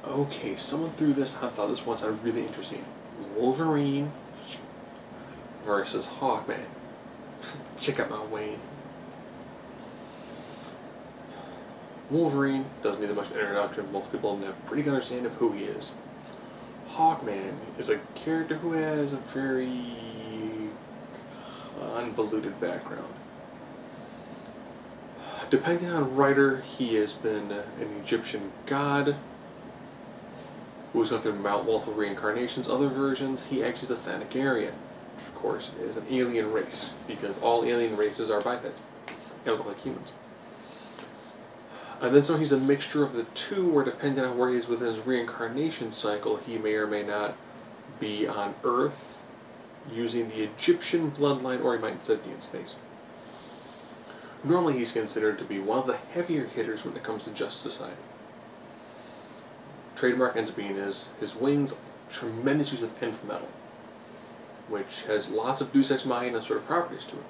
Okay, someone threw this. I thought this one sounded really interesting. Wolverine versus Hawkman. Check out my Wayne. Wolverine doesn't need much introduction. Most people have a pretty good understanding of who he is. Hawkman is a character who has a very convoluted background. Depending on writer, he has been an Egyptian god who's gone through multiple reincarnations. Other versions, he actually is a Thanagarian, which of course is an alien race, because all alien races are bipeds. They look like humans. And then he's a mixture of the two, where depending on where he is within his reincarnation cycle, he may or may not be on Earth using the Egyptian bloodline, or he might instead be in space. Normally he's considered to be one of the heavier hitters when it comes to Justice Society. Trademark ends up being his wings, tremendous use of nth metal, which has lots of Deus Ex Machina sort of properties to it.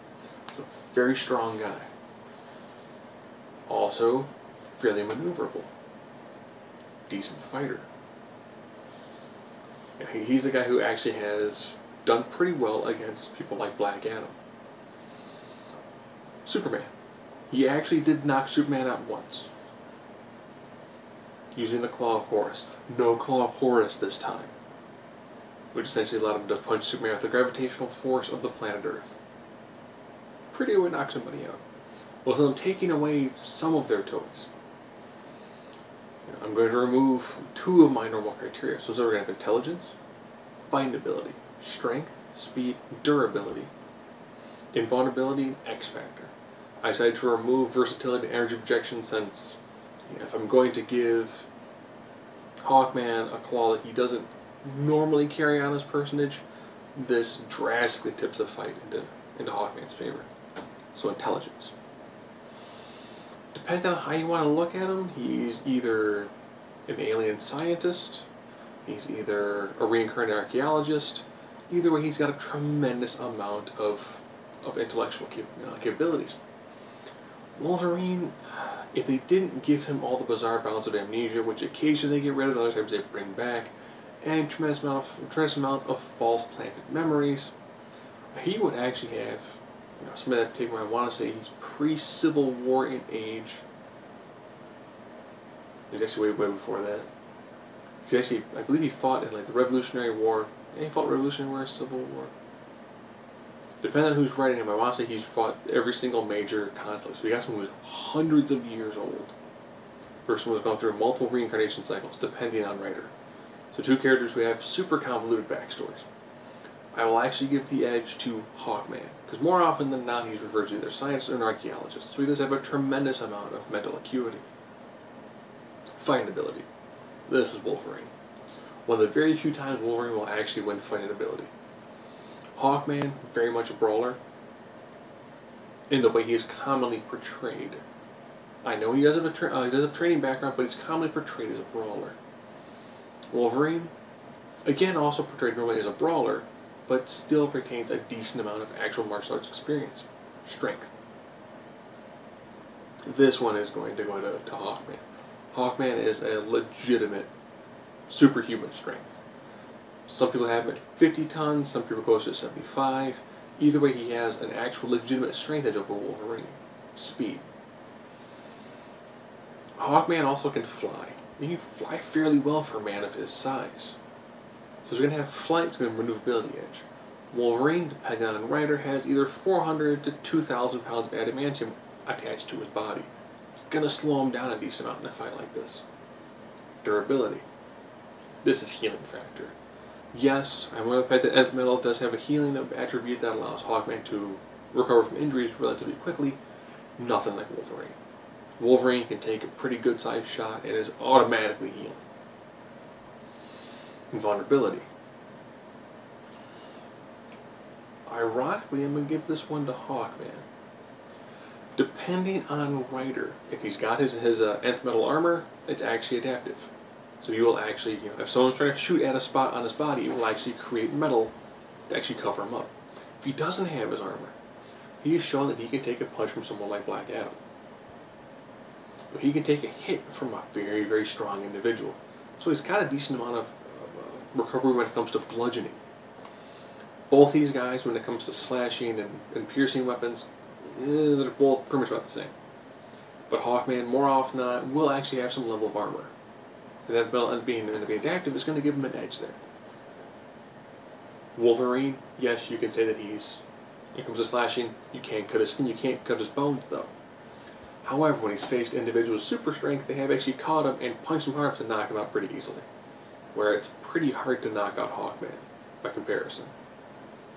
So, very strong guy. Also, fairly maneuverable. Decent fighter. He's a guy who actually has done pretty well against people like Black Adam. Superman. He actually did knock Superman out once, using the Claw of Horus. No Claw of Horus this time, which essentially allowed him to punch Superman with the gravitational force of the planet Earth. Pretty good way to knock somebody out. Well, so I'm taking away some of their toys. I'm going to remove two of my normal criteria. So we're going to have intelligence, fighting ability, strength, speed, durability, invulnerability, and X factor. I decided to remove versatility and energy projection since if I'm going to give Hawkman a claw that he doesn't normally carry on his personage, this drastically tips the fight into Hawkman's favor. So intelligence. Depending on how you want to look at him, he's either an alien scientist, he's either a reincarnated archaeologist. Either way, he's got a tremendous amount of intellectual capabilities. Wolverine, if they didn't give him all the bizarre balance of amnesia, which occasionally they get rid of, other times they bring back, and tremendous amount of false planted memories, he would actually have some of that take where I want to say he's pre-Civil War in age. He's actually way before that. He's actually, I believe he fought in the Revolutionary War. And he fought Revolutionary War, Civil War. Depending on who's writing him, I want to say he's fought every single major conflict. So you got someone who's hundreds of years old. Person who's gone through multiple reincarnation cycles, depending on writer. So two characters who have super convoluted backstories. I will actually give the edge to Hawkman, because more often than not he's referred to either scientist or an archaeologist, so he does have a tremendous amount of mental acuity. Fighting ability. This is Wolverine. One of the very few times Wolverine will actually win fighting ability. Hawkman, very much a brawler, in the way he is commonly portrayed. I know he does have a training background, but he's commonly portrayed as a brawler. Wolverine, again, also portrayed normally as a brawler, but still retains a decent amount of actual martial arts experience. Strength. This one is going to go to Hawkman. Hawkman is a legitimate superhuman strength. Some people have him at 50 tons, some people closer to 75. Either way, he has an actual legitimate strength edge over Wolverine. Speed. Hawkman also can fly. He can fly fairly well for a man of his size. So he's going to have flight, he's going to have maneuverability edge. Wolverine, depending on writer, has either 400 to 2,000 pounds of adamantium attached to his body. It's going to slow him down a decent amount in a fight like this. Durability. This is healing factor. Yes, I'm going to fact that nth metal does have a healing attribute that allows Hawkman to recover from injuries relatively quickly. Nothing like Wolverine. Wolverine can take a pretty good sized shot and is automatically healed. Invulnerability. Ironically, I'm going to give this one to Hawkman. Depending on writer, if he's got his nth metal armor, it's actually adaptive. So you will actually, if someone's trying to shoot at a spot on his body, it will actually create metal to actually cover him up. If he doesn't have his armor, he has shown that he can take a punch from someone like Black Adam. But he can take a hit from a very, very strong individual. So he's got a decent amount of recovery when it comes to bludgeoning. Both these guys, when it comes to slashing and piercing weapons, they're both pretty much about the same. But Hawkman, more often than not, will actually have some level of armor. And that being adaptive is going to give him an edge there. Wolverine, yes, you can say that when it comes to slashing, you can't cut his skin, you can't cut his bones, though. However, when he's faced individuals with super strength, they have actually caught him and punched him hard to knock him out pretty easily. Where it's pretty hard to knock out Hawkman, by comparison.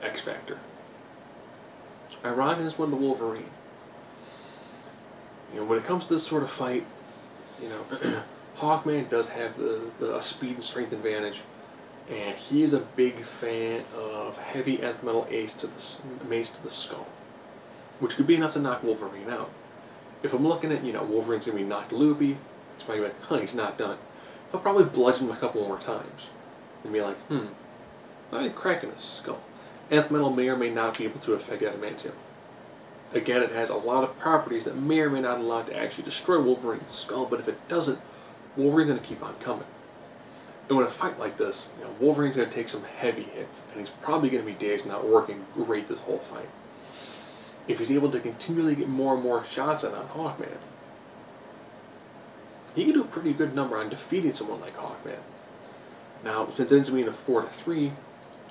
X Factor. Ironic is one to Wolverine. When it comes to this sort of fight, Hawkman does have the speed and strength advantage, and he is a big fan of heavy nth metal mace to the skull, which could be enough to knock Wolverine out. If I'm looking at, Wolverine's going to be knocked loopy, it's probably like, he's not done. He'll probably bludgeon him a couple more times, and be like, I'm cracking his skull. Nth metal may or may not be able to affect adamantium. Again, it has a lot of properties that may or may not allow it to actually destroy Wolverine's skull, but if it doesn't, Wolverine's going to keep on coming. And in a fight like this, Wolverine's going to take some heavy hits, and he's probably going to be dazed and not working great this whole fight. If he's able to continually get more and more shots in on Hawkman, he can do a pretty good number on defeating someone like Hawkman. Now, since it ends up being a 4-3,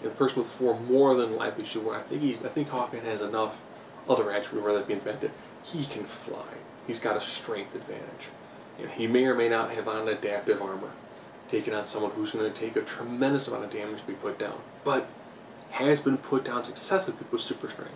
the person with 4 more than likely should win. I think Hawkman has enough other attributes rather than the fact that he can fly. He's got a strength advantage. He may or may not have on adaptive armor, taking on someone who's going to take a tremendous amount of damage to be put down, but has been put down successfully with super strength.